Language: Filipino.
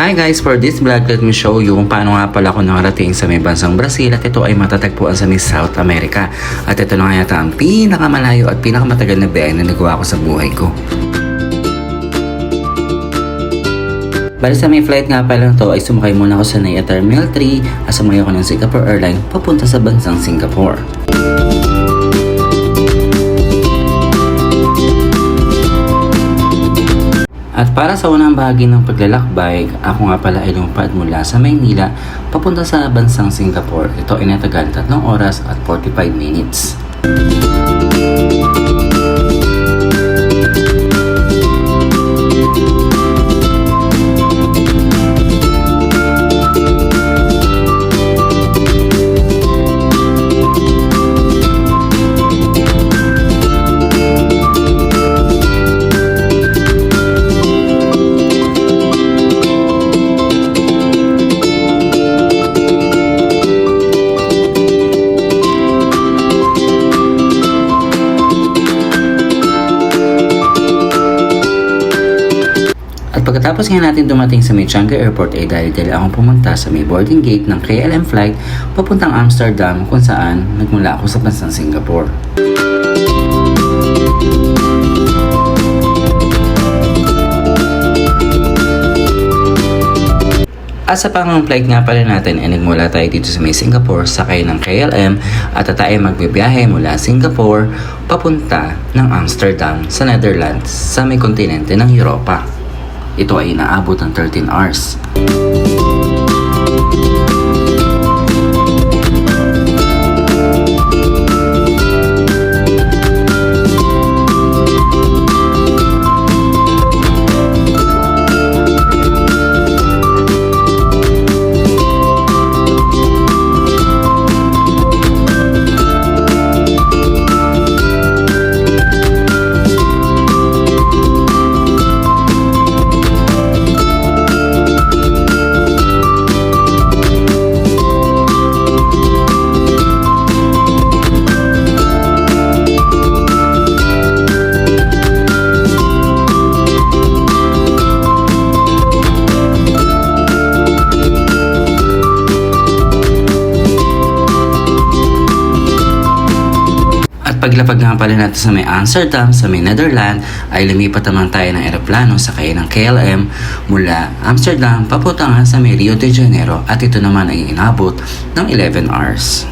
Hi guys! For this vlog, let me show you kung paano nga pala ako nakarating sa may bansang Brazil at ito ay matatagpuan sa may South America. At ito na nga yata ang pinakamalayo at pinakamatagal na biyahe na nagawa ko sa buhay ko. Bali sa may flight nga pala to ay sumakay muna ako sa NAIA Terminal 3 at sumakay ako ng Singapore Airlines papunta sa bansang Singapore. At para sa unang bahagi ng paglalakbay, ako nga pala ay lumipad mula sa Maynila papunta sa bansang Singapore. Ito ay natagal 3 oras at 45 minutes. Pagkatapos nga natin dumating sa may Changi Airport ay dali-dali akong pumunta sa may boarding gate ng KLM flight papuntang Amsterdam kung saan nagmula ako sa bansang Singapore. At sa pangang flight nga pala natin ay nagmula tayo dito sa may Singapore sakay ng KLM at tayo magbibiyahe mula Singapore papunta ng Amsterdam sa Netherlands sa may kontinente ng Europa. Ito ay inaabot ng 13 hours. Paglapag nga pala natin sa may Amsterdam, sa may Netherlands, ay lumipat naman tayo ng eroplano sakay ng KLM mula Amsterdam papunta nga sa may Rio de Janeiro at ito naman ay inabot ng 11 hours.